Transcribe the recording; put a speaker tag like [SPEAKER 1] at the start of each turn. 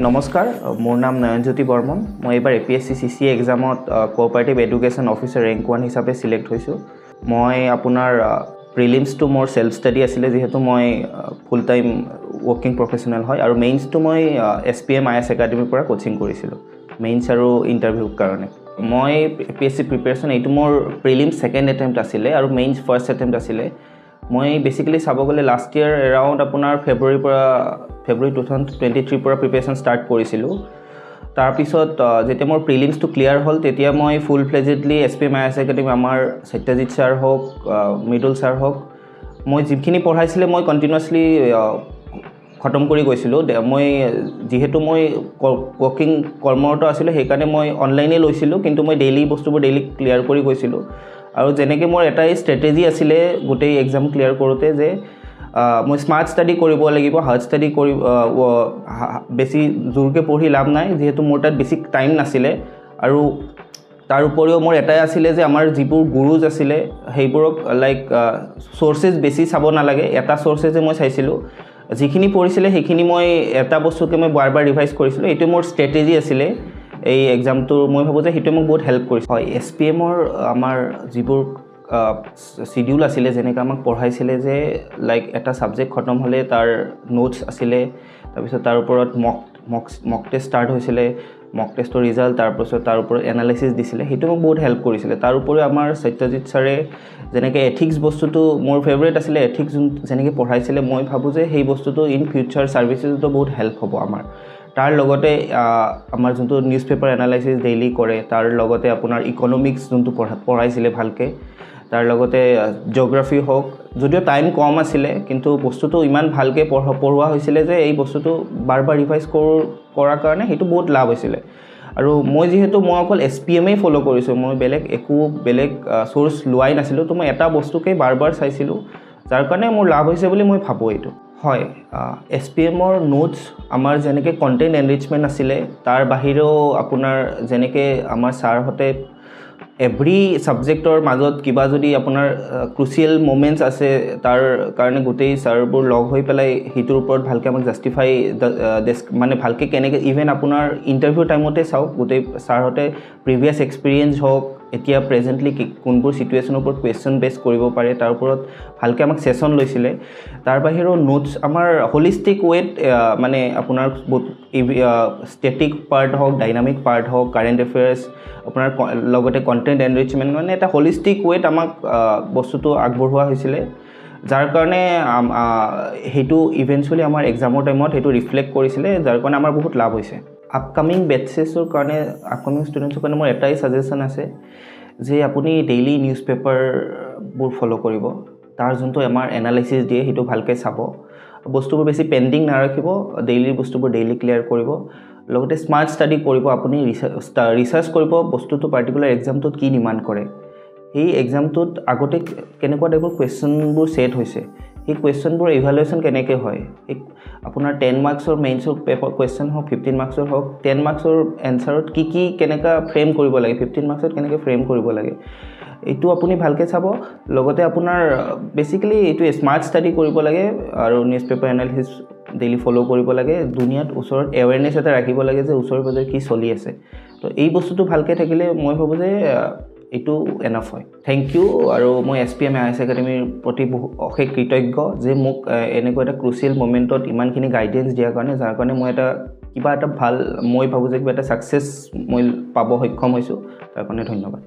[SPEAKER 1] নমস্কাৰ, মোৰ নাম নয়নজ্যোতি বৰ্মন। মই এইবাৰ APSC CCA এক্সামত কোঅপাৰেটিভ এডুকেশ্যন অফিচাৰ ৰেংক 1 হিচাপে সিলেক্ট হৈছোঁ। মই আপোনাৰ প্ৰিলিমছটো মোৰ সেল্ফ ষ্টাডি আছিলে, যিহেতু মই ফুল টাইম ৱৰ্কিং প্ৰফেশ্যনেল হয়, আৰু মেইনছটো মই SPM IS একাডেমীৰ পৰা কোচিং কৰিছিলোঁ মেইনছ আৰু ইণ্টাৰভিউৰ কাৰণে। মই APSC প্ৰিপেৰেশ্যন এইটো মোৰ প্ৰিলিমছ ছেকেণ্ড এটেম্প্ট আছিলে আৰু মেইনছ ফাৰ্ষ্ট এটেম্প্ট আছিলে। মই বেছিকেলি চাব গ'লে লাষ্ট ইয়েৰ এৰাউণ্ড আপোনাৰ ফেব্ৰুৱাৰী 2023 পৰা প্ৰিপেৰেশ্যন ষ্টাৰ্ট কৰিছিলোঁ। তাৰপিছত যেতিয়া মোৰ প্ৰিলিমছটো ক্লিয়াৰ হ'ল, তেতিয়া মই ফুল ফ্লেজেডলি SPM IS একাডেমী, আমাৰ সত্যজিৎ ছাৰ হওক, মৃদুল ছাৰ হওক, মই যিখিনি পঢ়াইছিলে মই কণ্টিনিউৱাছলি খতম কৰি গৈছিলোঁ। মই যিহেতু মই ৱৰ্কিং কৰ্মৰত আছিলোঁ, সেইকাৰণে মই অনলাইনে লৈছিলোঁ, কিন্তু মই বস্তুবোৰ ডেইলি ক্লিয়াৰ কৰি গৈছিলোঁ। আৰু যেনেকৈ মোৰ এটাই ষ্ট্ৰেটেজি আছিলে গোটেই এক্সাম ক্লিয়াৰ কৰোঁতে, যে মই স্মাৰ্ট ষ্টাডি কৰিব লাগিব, হাৰ্ড ষ্টাডি বেছি জোৰকৈ পঢ়ি লাভ নাই, যিহেতু মোৰ তাত বেছি টাইম নাছিলে। আৰু তাৰ উপৰিও মোৰ এটাই আছিলে যে আমাৰ যিবোৰ গুৰুজ আছিলে সেইবোৰক চ'ৰ্চেছ বেছি চাব নালাগে, এটা চ'ৰ্চেছে মই চাইছিলোঁ। যিখিনি পঢ়িছিলে সেইখিনি মই এটা বস্তুকে মই বাৰ ৰিভাইজ কৰিছিলোঁ। এইটো মোৰ ষ্ট্ৰেটেজি আছিলে এই এক্সামটোৰ। মই ভাবোঁ যে সেইটোৱে মোক বহুত হেল্প কৰিছে। হয়, SPMৰ আমাৰ যিবোৰ চিডিউল আছিলে, যেনেকৈ আমাক পঢ়াইছিলে যে এটা ছাবজেক্ট খতম হ'লে তাৰ নোটছ আছিলে, তাৰপিছত তাৰ ওপৰত মক টেষ্ট ষ্টাৰ্ট হৈছিলে, মক টেষ্টৰ ৰিজাল্ট, তাৰপিছত তাৰ ওপৰত এনালাইচিছ দিছিলে। সেইটো মোক বহুত হেল্প কৰিছিলে। তাৰ উপৰিও আমাৰ সত্যজিৎ ছাৰে যেনেকৈ এথিক্স বস্তুটো মোৰ ফেভৰেট আছিলে, এথিক্স যেনেকৈ পঢ়াইছিলে, মই ভাবোঁ যে সেই বস্তুটো ইন ফিউচাৰ ছাৰ্ভিচেছতো বহুত হেল্প হ'ব আমাৰ। তাৰ লগতে আমাৰ যোনটো নিউজ পেপাৰ এনালাইচিছ ডেইলি কৰে, তাৰ লগতে আপোনাৰ ইকনমিক্স যোনটো পঢ়াইছিলে ভালকৈ, তাৰ লগতে জিঅ'গ্ৰাফী হওক, যদিও টাইম কম আছিলে, কিন্তু বস্তুটো ইমান ভালকৈ পঢ়োৱা হৈছিলে যে এই বস্তুটো বাৰ ৰিভাইজ কৰাৰ কাৰণে সেইটো বহুত লাভ হৈছিলে। আৰু মই অকল SPMেই ফ'ল' কৰিছোঁ, মই একো বেলেগ চ'ৰ্চ লোৱাই নাছিলোঁ, তো মই এটা বস্তুকেই বাৰ চাইছিলোঁ, যাৰ কাৰণে মোৰ লাভ হৈছে বুলি মই ভাবোঁ এইটো। হয়, SPMৰ নোটছ আমাৰ যেনেকৈ কণ্টেণ্ট এনৰিচমেণ্ট আছিলে, তাৰ বাহিৰেও আপোনাৰ যেনেকৈ আমাৰ ছাৰহঁতে এভৰি ছাবজেক্টৰ মাজত কিবা যদি আপোনাৰ ক্ৰুচিয়েল মমেণ্টছ আছে, তাৰ কাৰণে গোটেই ছাৰবোৰ লগ হৈ পেলাই সেইটোৰ ওপৰত ভালকৈ আমাক জাষ্টিফাই মানে ভালকৈ কেনেকৈ, ইভেন আপোনাৰ ইণ্টাৰভিউ টাইমতে চাওক, গোটেই ছাৰহঁতে প্ৰিভিয়াছ এক্সপিৰিয়েঞ্চ হওক, এতিয়া প্ৰেজেণ্টলি কোনবোৰ ছিটুৱেশ্যনৰ ওপৰত কুৱেশ্যন বেছ কৰিব পাৰে, তাৰ ওপৰত ভালকৈ আমাক ছেশ্যন লৈছিলে। তাৰ বাহিৰেও নোটছ আমাৰ হলিষ্টিক ৱেত, মানে আপোনাৰ ষ্টেটিক পাৰ্ট হওক, ডাইনামিক পাৰ্ট হওক, কাৰেণ্ট এফেয়াৰ্ছ, আপোনাৰ লগতে কণ্টেণ্ট এনৰিচমেণ্ট, মানে এটা হলিষ্টিক ৱেত আমাক বস্তুটো আগবঢ়োৱা হৈছিলে, যাৰ কাৰণে সেইটো ইভেঞ্চুৱেলি আমাৰ এক্সামৰ টাইমত সেইটো ৰিফ্লেক্ট কৰিছিলে, যাৰ কাৰণে আমাৰ বহুত লাভ হৈছে। আপকামিং বেটছেছৰ কাৰণে, আপকামিং ষ্টুডেণ্টছৰ কাৰণে মোৰ এটাই ছাজেশ্যন আছে যে আপুনি ডেইলি নিউজ পেপাৰবোৰ ফ'ল' কৰিব, তাৰ যোনটো আমাৰ এনালাইচিছ দিয়ে সেইটো ভালকৈ চাব, বস্তুবোৰ বেছি পেণ্ডিং নাৰাখিব, ডেইলি বস্তুবোৰ ডেইলি ক্লিয়াৰ কৰিব, লগতে স্মাৰ্ট ষ্টাডি কৰিব। আপুনি ৰিচাৰ্চ কৰিব বস্তুটো পাৰ্টিকুলাৰ এক্সামটোত কি ডিমাণ্ড কৰে, সেই এক্সামটোত আগতে কেনেকুৱা টাইপৰ কুৱেশ্যনবোৰ ছেট হৈছে, সেই কুৱেশ্যনবোৰ ইভালুৱেশ্যন কেনেকৈ হয়, আপোনাৰ 10 মাৰ্কছৰ মেইনছৰ পেপাৰ কুৱেশ্যন হওক, 15 মাৰ্কছৰ হওক, 10 মাৰ্কছৰ এনচাৰত কেনেকুৱা ফ্ৰেম কৰিব লাগে, 15 মাৰ্কছত কেনেকৈ ফ্ৰেম কৰিব লাগে, এইটো আপুনি ভালকৈ চাব। লগতে আপোনাৰ বেছিকেলি এইটো স্মাৰ্ট ষ্টাডি কৰিব লাগে, আৰু news paper analysis daily follow' কৰিব লাগে। দুনিয়াত ওচৰত এৱেৰনেছ এটা ৰাখিব লাগে যে ওচৰে পাজৰে কি চলি আছে। তো এই বস্তুটো ভালকৈ থাকিলে মই ভাবোঁ যে এইটো এনাফ হয়। Thank you. আৰু মই SPM IS একাডেমীৰ প্ৰতি অশেষ কৃতজ্ঞ যে মোক এনেকুৱা এটা ক্ৰুচিয়েল মমেণ্টত ইমানখিনি গাইডেঞ্চ দিয়াৰ কাৰণে, যাৰ কাৰণে মই কিবা এটা ভাল, মই ভাবোঁ যে কিবা এটা ছাকচেছ মই পাব সক্ষম হৈছোঁ, তাৰ কাৰণে ধন্যবাদ।